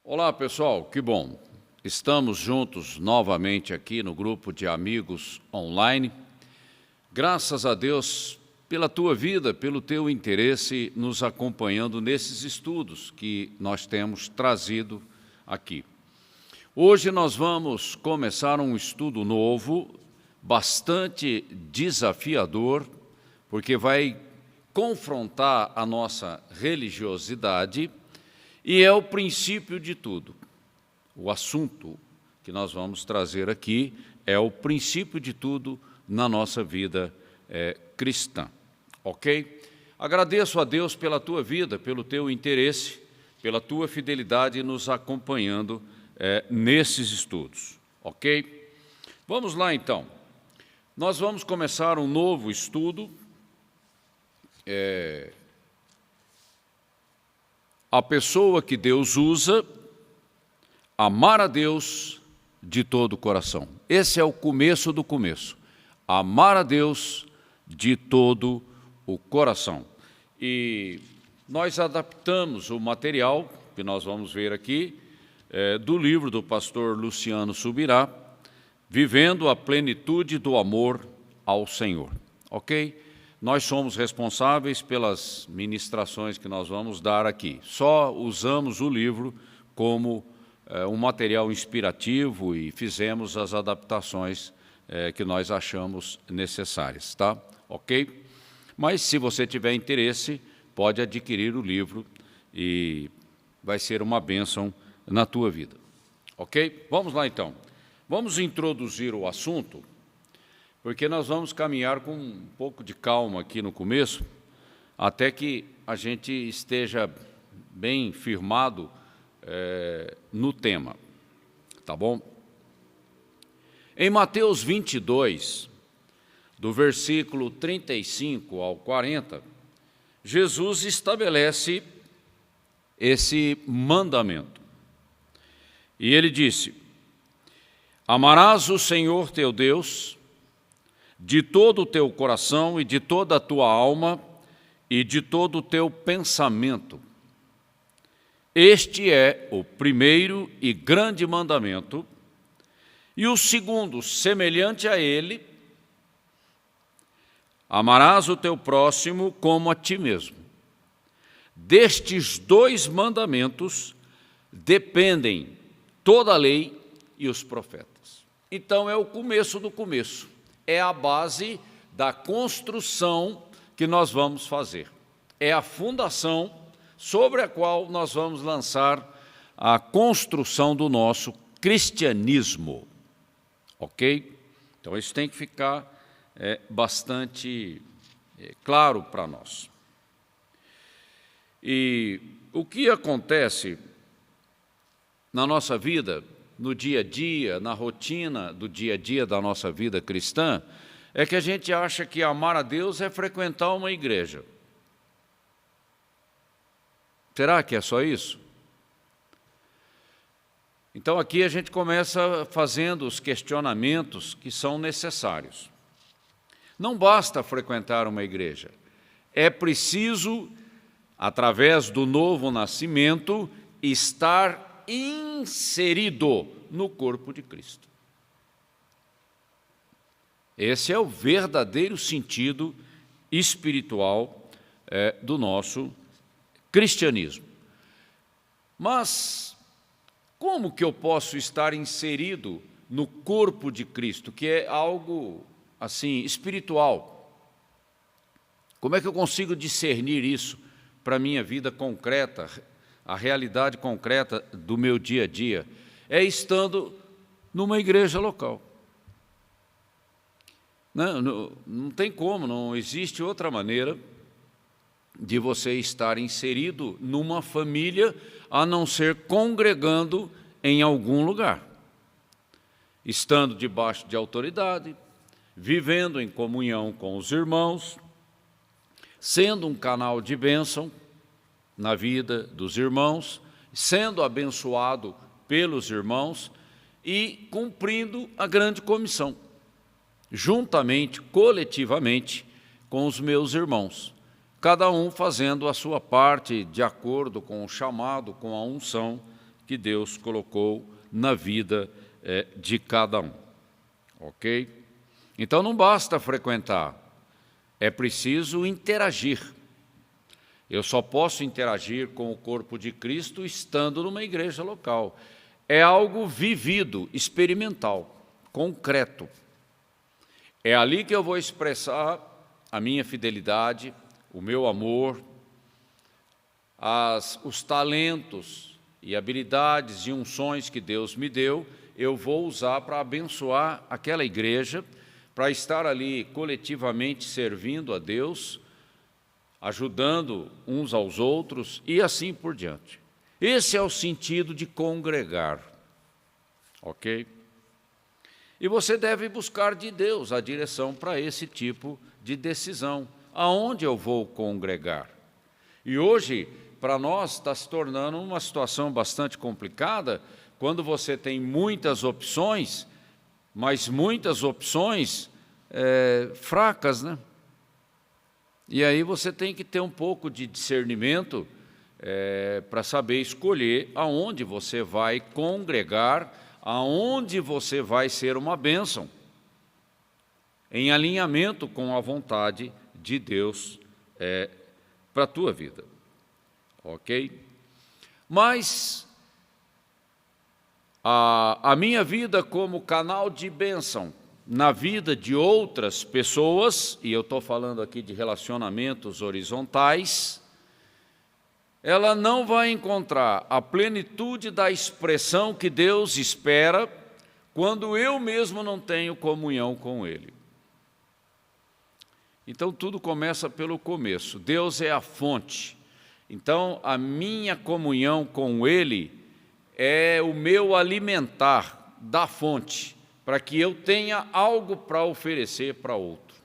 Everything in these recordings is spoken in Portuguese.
Olá, pessoal, que bom. Estamos juntos novamente aqui no grupo de amigos online. Graças a Deus pela tua vida, pelo teu interesse nos acompanhando nesses estudos que nós temos trazido aqui. Hoje nós vamos começar um estudo novo, bastante desafiador, porque vai confrontar a nossa religiosidade e é o princípio de tudo. O assunto que nós vamos trazer aqui é o princípio de tudo na nossa vida cristã, ok? Agradeço a Deus pela tua vida, pelo teu interesse, pela tua fidelidade nos acompanhando nesses estudos, ok? Vamos lá, então. Nós vamos começar um novo estudo. A pessoa que Deus usa, amar a Deus de todo o coração. Esse é o começo do começo. Amar a Deus de todo o coração. E nós adaptamos o material, que nós vamos ver aqui, do livro do pastor Luciano Subirá, Vivendo a Plenitude do Amor ao Senhor. Ok? Nós somos responsáveis pelas ministrações que nós vamos dar aqui. Só usamos o livro como um material inspirativo e fizemos as adaptações que nós achamos necessárias, tá? Ok? Mas, se você tiver interesse, pode adquirir o livro e vai ser uma bênção na tua vida. Ok? Vamos lá, então. Vamos introduzir o assunto, porque nós vamos caminhar com um pouco de calma aqui no começo, até que a gente esteja bem firmado no tema, tá bom? Em Mateus 22, do versículo 35 ao 40, Jesus estabelece esse mandamento. E ele disse: Amarás o Senhor teu Deus de todo o teu coração e de toda a tua alma e de todo o teu pensamento. Este é o primeiro e grande mandamento, e o segundo, semelhante a ele: amarás o teu próximo como a ti mesmo. Destes dois mandamentos dependem toda a lei e os profetas. Então é o começo do começo. É a base da construção que nós vamos fazer. É a fundação sobre a qual nós vamos lançar a construção do nosso cristianismo. Ok? Então isso tem que ficar bastante claro para nós. E o que acontece na nossa vida, no dia a dia, na rotina do dia a dia da nossa vida cristã, é que a gente acha que amar a Deus é frequentar uma igreja. Será que é só isso? Então aqui a gente começa fazendo os questionamentos que são necessários. Não basta frequentar uma igreja, é preciso, através do novo nascimento, estar inserido no corpo de Cristo. Esse é o verdadeiro sentido espiritual do nosso cristianismo. Mas como que eu posso estar inserido no corpo de Cristo, que é algo assim espiritual? Como é que eu consigo discernir isso para a minha vida concreta, a realidade concreta do meu dia a dia? É estando numa igreja local. Não tem como, não existe outra maneira de você estar inserido numa família a não ser congregando em algum lugar, estando debaixo de autoridade, vivendo em comunhão com os irmãos, sendo um canal de bênção na vida dos irmãos, sendo abençoado pelos irmãos e cumprindo a grande comissão, juntamente, coletivamente, com os meus irmãos, cada um fazendo a sua parte de acordo com o chamado, com a unção que Deus colocou na vida de cada um. Ok? Então não basta frequentar, é preciso interagir. Eu só posso interagir com o corpo de Cristo estando numa igreja local. É algo vivido, experimental, concreto. É ali que eu vou expressar a minha fidelidade, o meu amor, os talentos e habilidades e unções que Deus me deu, eu vou usar para abençoar aquela igreja, para estar ali coletivamente servindo a Deus, ajudando uns aos outros e assim por diante. Esse é o sentido de congregar, ok? E você deve buscar de Deus a direção para esse tipo de decisão. Aonde eu vou congregar? E hoje, para nós, está se tornando uma situação bastante complicada, quando você tem muitas opções, mas muitas opções fracas, né? E aí você tem que ter um pouco de discernimento para saber escolher aonde você vai congregar, aonde você vai ser uma bênção, em alinhamento com a vontade de Deus para a tua vida, ok? Mas a minha vida como canal de bênção na vida de outras pessoas, e eu estou falando aqui de relacionamentos horizontais, ela não vai encontrar a plenitude da expressão que Deus espera quando eu mesmo não tenho comunhão com Ele. Então, tudo começa pelo começo. Deus é a fonte. Então, a minha comunhão com Ele é o meu alimentar da fonte, para que eu tenha algo para oferecer para outro.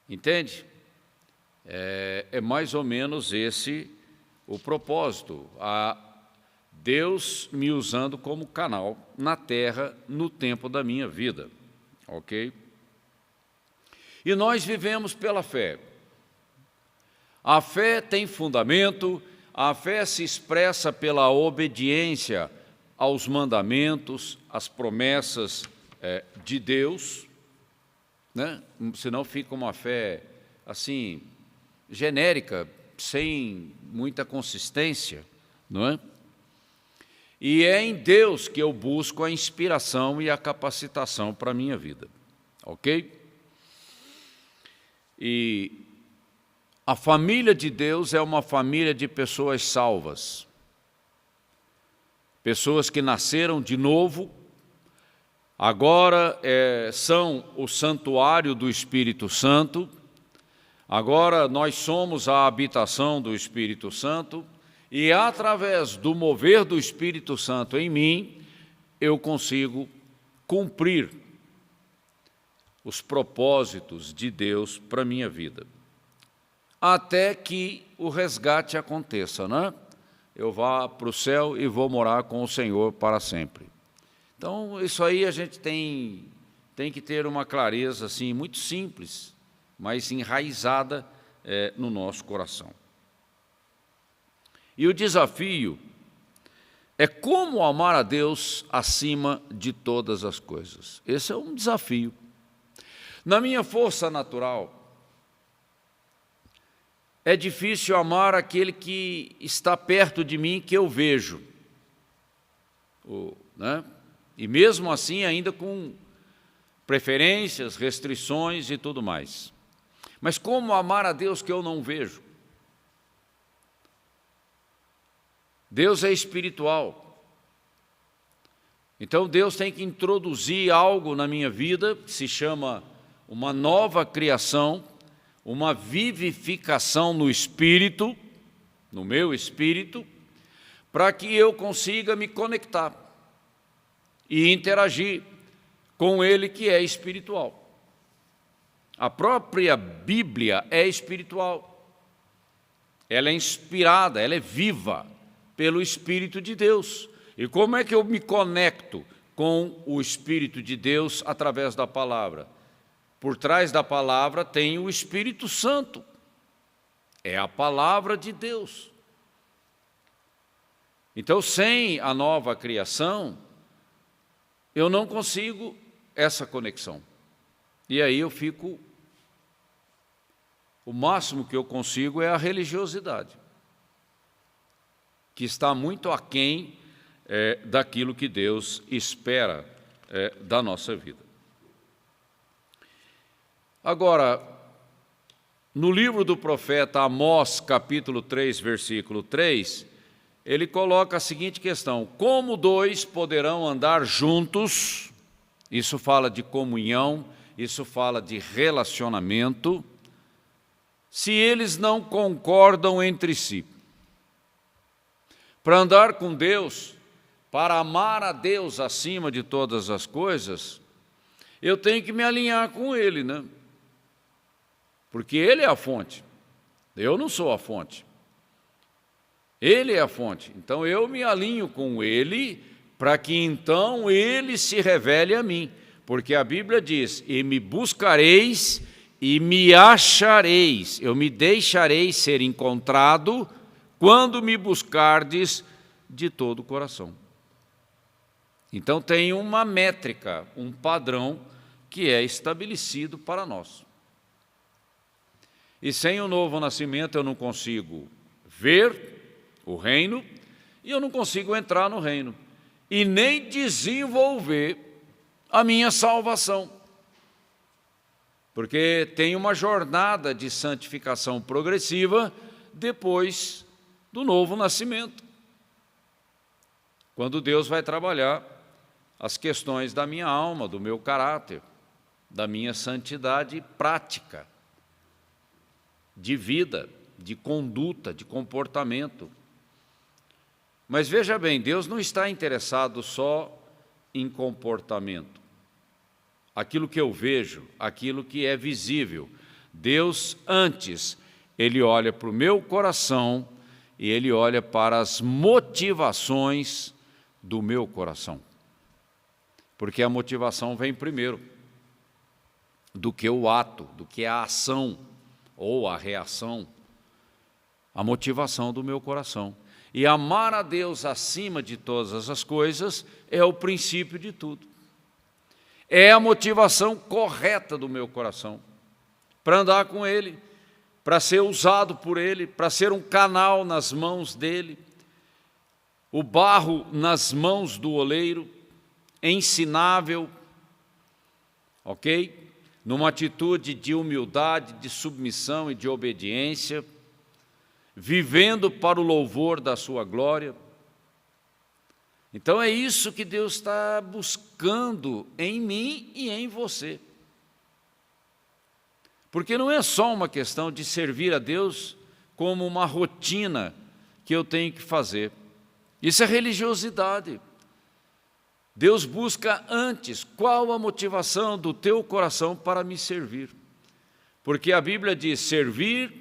Entende? É mais ou menos esse o propósito. Deus me usando como canal na terra no tempo da minha vida. Ok? E nós vivemos pela fé. A fé tem fundamento, a fé se expressa pela obediência aos mandamentos, às promessas de Deus, né? Senão fica uma fé assim, genérica, sem muita consistência, não é? E é em Deus que eu busco a inspiração e a capacitação para a minha vida, ok? E a família de Deus é uma família de pessoas salvas, pessoas que nasceram de novo, agora são o santuário do Espírito Santo, agora nós somos a habitação do Espírito Santo, e através do mover do Espírito Santo em mim, eu consigo cumprir os propósitos de Deus para a minha vida. Até que o resgate aconteça, né? Eu vá para o céu e vou morar com o Senhor para sempre. Então, isso aí a gente tem que ter uma clareza assim, muito simples, mas enraizada no nosso coração. E o desafio é como amar a Deus acima de todas as coisas. Esse é um desafio. Na minha força natural, é difícil amar aquele que está perto de mim, que eu vejo, né? E mesmo assim ainda com preferências, restrições e tudo mais. Mas como amar a Deus que eu não vejo? Deus é espiritual. Então Deus tem que introduzir algo na minha vida, que se chama uma nova criação, uma vivificação no espírito, no meu espírito, para que eu consiga me conectar e interagir com Ele que é espiritual. A própria Bíblia é espiritual. Ela é inspirada, ela é viva pelo Espírito de Deus. E como é que eu me conecto com o Espírito de Deus através da palavra? Por trás da palavra tem o Espírito Santo. É a palavra de Deus. Então, sem a nova criação, eu não consigo essa conexão. E aí eu fico... O máximo que eu consigo é a religiosidade, que está muito aquém daquilo que Deus espera da nossa vida. Agora, no livro do profeta Amós, capítulo 3, versículo 3, ele coloca a seguinte questão: como dois poderão andar juntos? Isso fala de comunhão, isso fala de relacionamento, se eles não concordam entre si. Para andar com Deus, para amar a Deus acima de todas as coisas, eu tenho que me alinhar com Ele, né? Porque Ele é a fonte, eu não sou a fonte. Ele é a fonte, então eu me alinho com Ele, para que então Ele se revele a mim. Porque a Bíblia diz, e me buscareis e me achareis, eu me deixarei ser encontrado quando me buscardes de todo o coração. Então tem uma métrica, um padrão que é estabelecido para nós. E sem o novo nascimento eu não consigo ver o reino e eu não consigo entrar no reino e nem desenvolver a minha salvação. Porque tem uma jornada de santificação progressiva depois do novo nascimento, quando Deus vai trabalhar as questões da minha alma, do meu caráter, da minha santidade prática, de vida, de conduta, de comportamento. Mas veja bem, Deus não está interessado só em comportamento. Aquilo que eu vejo, aquilo que é visível. Deus, antes, Ele olha para o meu coração e Ele olha para as motivações do meu coração. Porque a motivação vem primeiro do que o ato, do que a ação ou a reação. A motivação do meu coração. E amar a Deus acima de todas as coisas é o princípio de tudo. É a motivação correta do meu coração para andar com Ele, para ser usado por Ele, para ser um canal nas mãos dEle, o barro nas mãos do oleiro, ensinável, ok? Numa atitude de humildade, de submissão e de obediência, vivendo para o louvor da sua glória. Então é isso que Deus está buscando em mim e em você. Porque não é só uma questão de servir a Deus como uma rotina que eu tenho que fazer. Isso é religiosidade. Deus busca antes qual a motivação do teu coração para me servir. Porque a Bíblia diz servir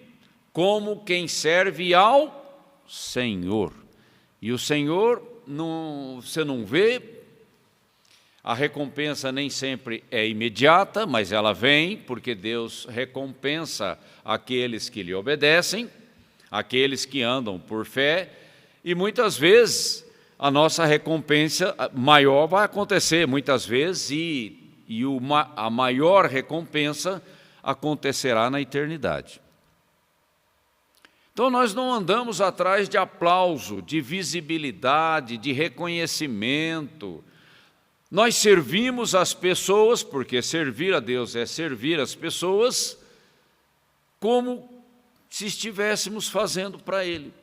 como quem serve ao Senhor. E o Senhor, você não vê, a recompensa nem sempre é imediata, mas ela vem, porque Deus recompensa aqueles que lhe obedecem, aqueles que andam por fé, e muitas vezes a nossa recompensa maior vai acontecer, muitas vezes, a maior recompensa acontecerá na eternidade. Então nós não andamos atrás de aplauso, de visibilidade, de reconhecimento. Nós servimos as pessoas, porque servir a Deus é servir as pessoas, como se estivéssemos fazendo para Ele.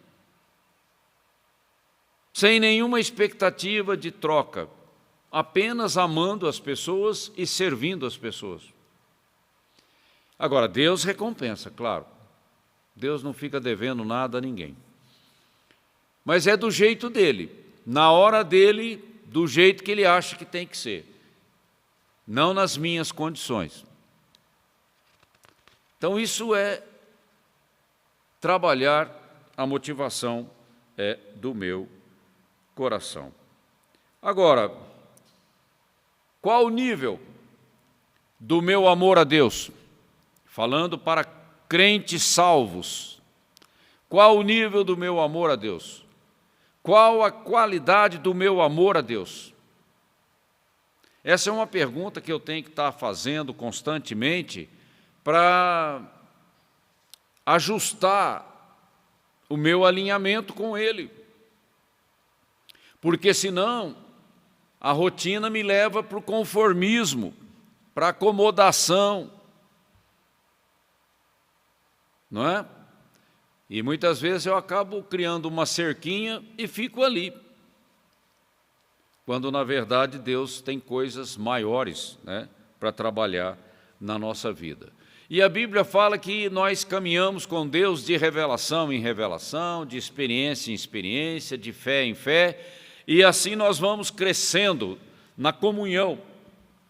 Sem nenhuma expectativa de troca, apenas amando as pessoas e servindo as pessoas. Agora, Deus recompensa, claro. Deus não fica devendo nada a ninguém. Mas é do jeito dele, na hora dele, do jeito que ele acha que tem que ser. Não nas minhas condições. Então isso é trabalhar a motivação do meu coração. Agora, qual o nível do meu amor a Deus? Falando para crentes salvos, qual o nível do meu amor a Deus? Qual a qualidade do meu amor a Deus? Essa é uma pergunta que eu tenho que estar fazendo constantemente para ajustar o meu alinhamento com Ele. Porque senão a rotina me leva para o conformismo, para a acomodação, não é? E muitas vezes eu acabo criando uma cerquinha e fico ali, quando na verdade Deus tem coisas maiores, né, para trabalhar na nossa vida. E a Bíblia fala que nós caminhamos com Deus de revelação em revelação, de experiência em experiência, de fé em fé, e assim nós vamos crescendo na comunhão,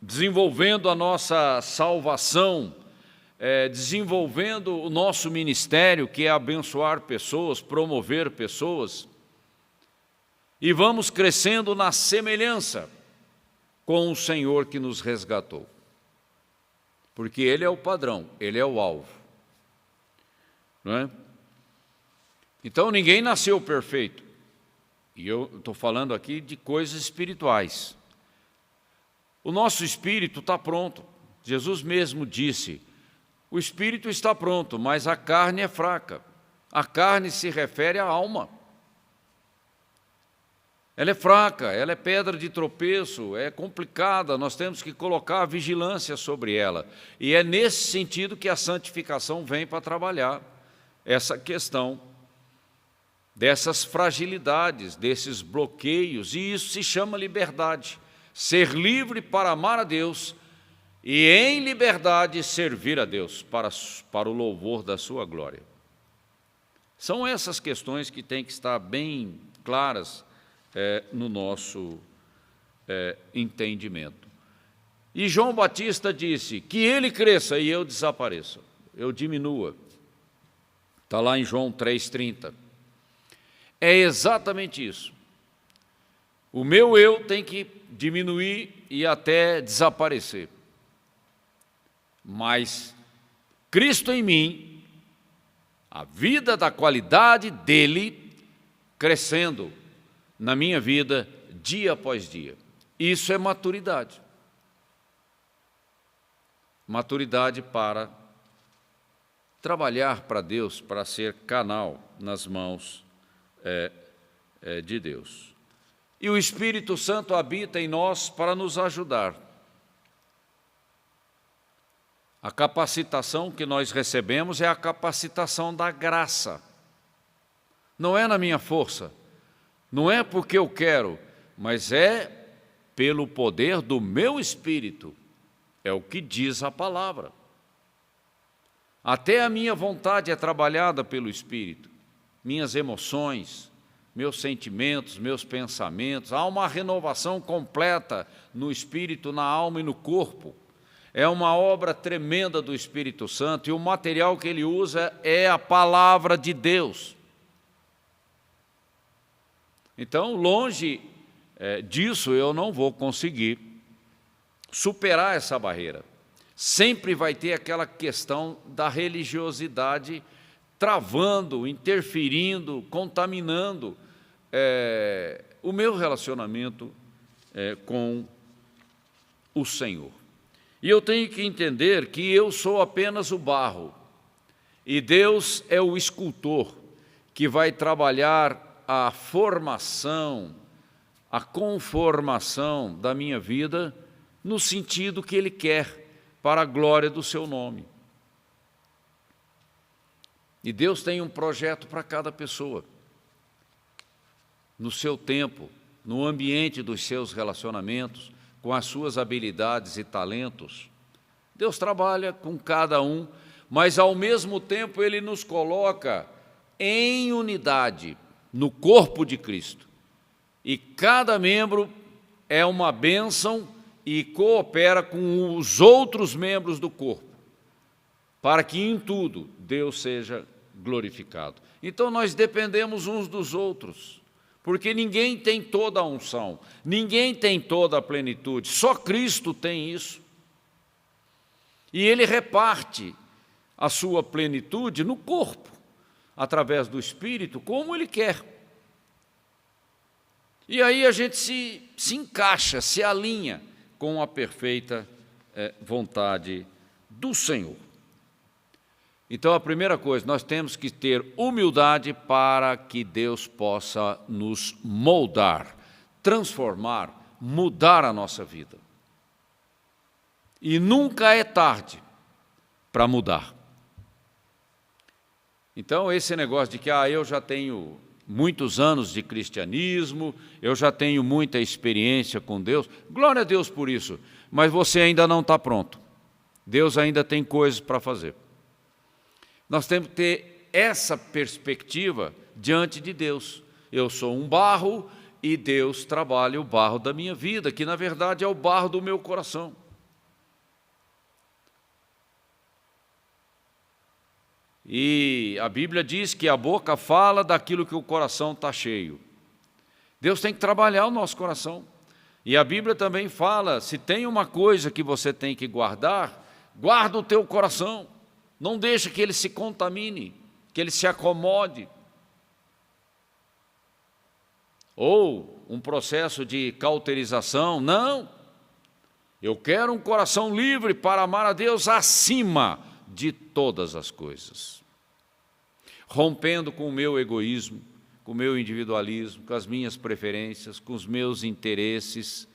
desenvolvendo a nossa salvação, desenvolvendo o nosso ministério, que é abençoar pessoas, promover pessoas, e vamos crescendo na semelhança com o Senhor que nos resgatou. Porque Ele é o padrão, Ele é o alvo. Não é? Então, ninguém nasceu perfeito. E eu estou falando aqui de coisas espirituais. O nosso espírito está pronto. Jesus mesmo disse, o espírito está pronto, mas a carne é fraca. A carne se refere à alma. Ela é fraca, ela é pedra de tropeço, é complicada, nós temos que colocar a vigilância sobre ela. E é nesse sentido que a santificação vem para trabalhar essa questão dessas fragilidades, desses bloqueios, e isso se chama liberdade. Ser livre para amar a Deus e em liberdade servir a Deus para o louvor da sua glória. São essas questões que têm que estar bem claras no nosso entendimento. E João Batista disse, que ele cresça e eu desapareça, eu diminua. Está lá em João 3,30. É exatamente isso. O meu eu tem que diminuir e até desaparecer. Mas Cristo em mim, a vida da qualidade dele crescendo na minha vida, dia após dia. Isso é maturidade. Maturidade para trabalhar para Deus, para ser canal nas mãos de Deus. E o Espírito Santo habita em nós para nos ajudar. A capacitação que nós recebemos é a capacitação da graça. Não é na minha força. Não é porque eu quero, mas é pelo poder do meu Espírito. É o que diz a palavra. Até a minha vontade é trabalhada pelo Espírito. Minhas emoções, meus sentimentos, meus pensamentos. Há uma renovação completa no Espírito, na alma e no corpo. É uma obra tremenda do Espírito Santo e o material que ele usa é a palavra de Deus. Então, longe disso, eu não vou conseguir superar essa barreira. Sempre vai ter aquela questão da religiosidade travando, interferindo, contaminando o meu relacionamento com o Senhor. E eu tenho que entender que eu sou apenas o barro e Deus é o escultor que vai trabalhar a formação, a conformação da minha vida no sentido que Ele quer, para a glória do Seu nome. E Deus tem um projeto para cada pessoa, no seu tempo, no ambiente dos seus relacionamentos, com as suas habilidades e talentos. Deus trabalha com cada um, mas ao mesmo tempo Ele nos coloca em unidade, no corpo de Cristo. E cada membro é uma bênção e coopera com os outros membros do corpo, para que em tudo Deus seja glorificado. Então nós dependemos uns dos outros, porque ninguém tem toda a unção, ninguém tem toda a plenitude, só Cristo tem isso. E Ele reparte a sua plenitude no corpo, através do Espírito, como Ele quer. E aí a gente se encaixa, se alinha com a perfeita vontade do Senhor. Então, a primeira coisa, nós temos que ter humildade para que Deus possa nos moldar, transformar, mudar a nossa vida. E nunca é tarde para mudar. Então, esse negócio de que eu já tenho muitos anos de cristianismo, eu já tenho muita experiência com Deus, glória a Deus por isso, mas você ainda não está pronto. Deus ainda tem coisas para fazer. Nós temos que ter essa perspectiva diante de Deus. Eu sou um barro e Deus trabalha o barro da minha vida, que na verdade é o barro do meu coração. E a Bíblia diz que a boca fala daquilo que o coração está cheio. Deus tem que trabalhar o nosso coração. E a Bíblia também fala, se tem uma coisa que você tem que guardar, guarda o teu coração. Não deixa que ele se contamine, que ele se acomode. Ou um processo de cauterização. Não. Eu quero um coração livre para amar a Deus acima de todas as coisas. Rompendo com o meu egoísmo, com o meu individualismo, com as minhas preferências, com os meus interesses,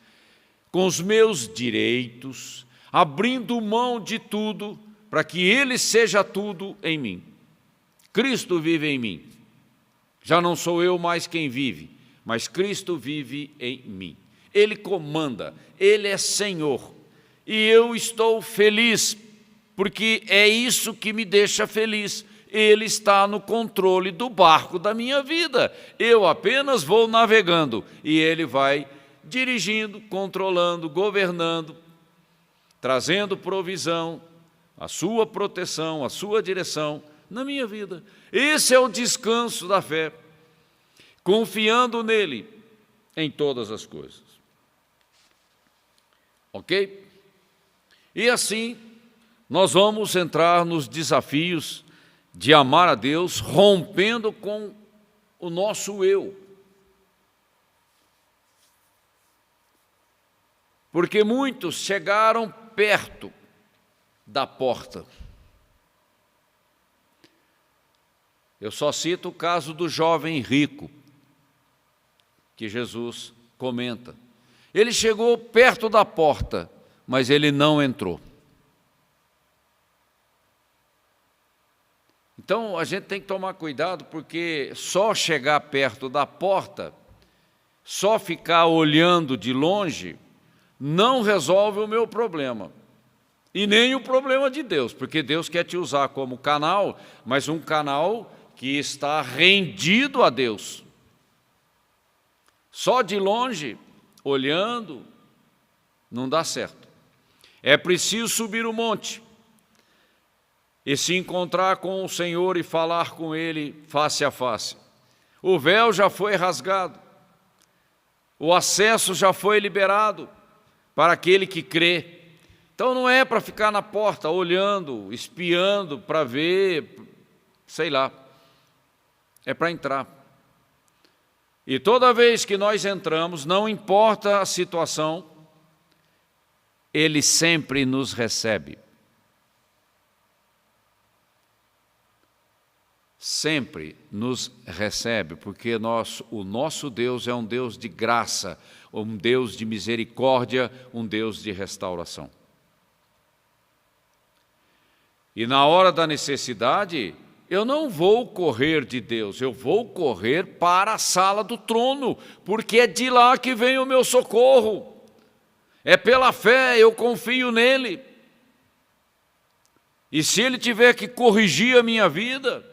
com os meus direitos, abrindo mão de tudo, para que Ele seja tudo em mim. Cristo vive em mim. Já não sou eu mais quem vive, mas Cristo vive em mim. Ele comanda, Ele é Senhor. E eu estou feliz, porque é isso que me deixa feliz. Ele está no controle do barco da minha vida. Eu apenas vou navegando e Ele vai dirigindo, controlando, governando, trazendo provisão, a sua proteção, a sua direção na minha vida. Esse é o descanso da fé, confiando nele em todas as coisas. Ok? E assim, nós vamos entrar nos desafios de amar a Deus, rompendo com o nosso eu. Porque muitos chegaram perto da porta. Eu só cito o caso do jovem rico, que Jesus comenta. Ele chegou perto da porta, mas ele não entrou. Então, a gente tem que tomar cuidado, porque só chegar perto da porta, só ficar olhando de longe, não resolve o meu problema. E nem o problema de Deus, porque Deus quer te usar como canal, mas um canal que está rendido a Deus. Só de longe, olhando, não dá certo. É preciso subir o monte e se encontrar com o Senhor e falar com Ele face a face. O véu já foi rasgado, o acesso já foi liberado para aquele que crê. Então não é para ficar na porta olhando, espiando para ver, sei lá, é para entrar. E toda vez que nós entramos, não importa a situação, Ele sempre nos recebe. Sempre nos recebe, porque o nosso Deus é um Deus de graça, um Deus de misericórdia, um Deus de restauração. E na hora da necessidade, eu não vou correr de Deus, eu vou correr para a sala do trono, porque é de lá que vem o meu socorro. É pela fé, eu confio nele. E se Ele tiver que corrigir a minha vida,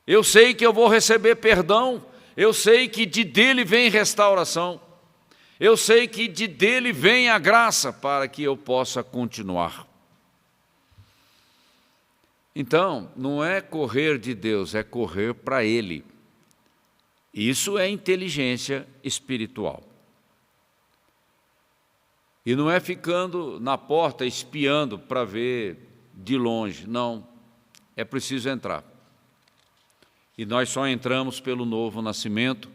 eu sei que eu vou receber perdão, eu sei que de dele vem restauração, eu sei que de dele vem a graça para que eu possa continuar. Então, não é correr de Deus, é correr para Ele. Isso é inteligência espiritual. E não é ficando na porta espiando para ver de longe, não. É preciso entrar. E nós só entramos pelo novo nascimento,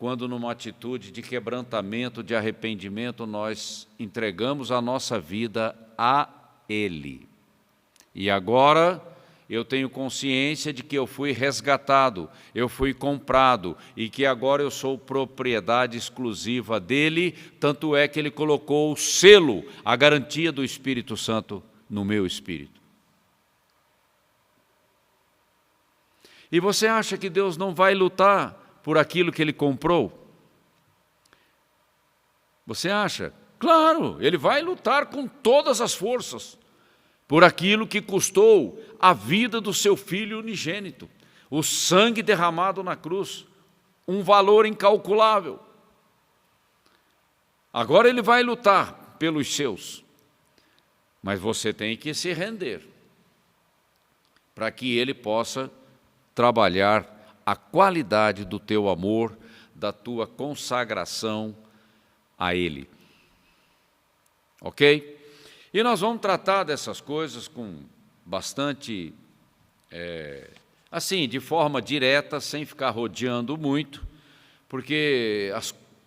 quando numa atitude de quebrantamento, de arrependimento, nós entregamos a nossa vida a Ele. E agora eu tenho consciência de que eu fui resgatado, eu fui comprado e que agora eu sou propriedade exclusiva dEle, tanto é que Ele colocou o selo, a garantia do Espírito Santo no meu espírito. E você acha que Deus não vai lutar por aquilo que Ele comprou? Você acha? Claro, Ele vai lutar com todas as forças por aquilo que custou a vida do seu Filho unigênito, o sangue derramado na cruz, um valor incalculável. Agora Ele vai lutar pelos seus, mas você tem que se render para que Ele possa trabalhar a qualidade do teu amor, da tua consagração a Ele. Ok? E nós vamos tratar dessas coisas com bastante, assim, de forma direta, sem ficar rodeando muito, porque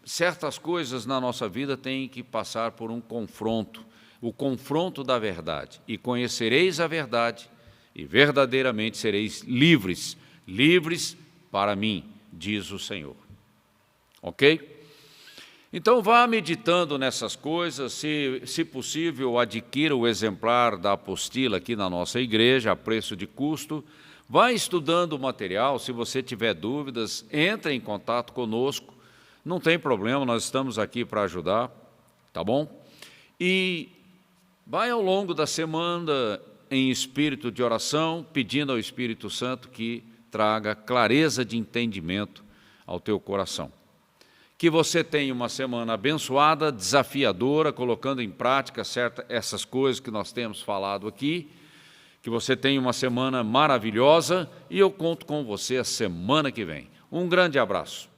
certas coisas na nossa vida têm que passar por um confronto, o confronto da verdade. E conhecereis a verdade, e verdadeiramente sereis livres, livres para mim, diz o Senhor. Ok? Então vá meditando nessas coisas, se possível adquira o exemplar da apostila aqui na nossa igreja, a preço de custo, vá estudando o material, se você tiver dúvidas, entre em contato conosco, não tem problema, nós estamos aqui para ajudar, tá bom? E vai ao longo da semana em espírito de oração, pedindo ao Espírito Santo que traga clareza de entendimento ao teu coração. Que você tenha uma semana abençoada, desafiadora, colocando em prática essas coisas que nós temos falado aqui. Que você tenha uma semana maravilhosa e eu conto com você a semana que vem. Um grande abraço.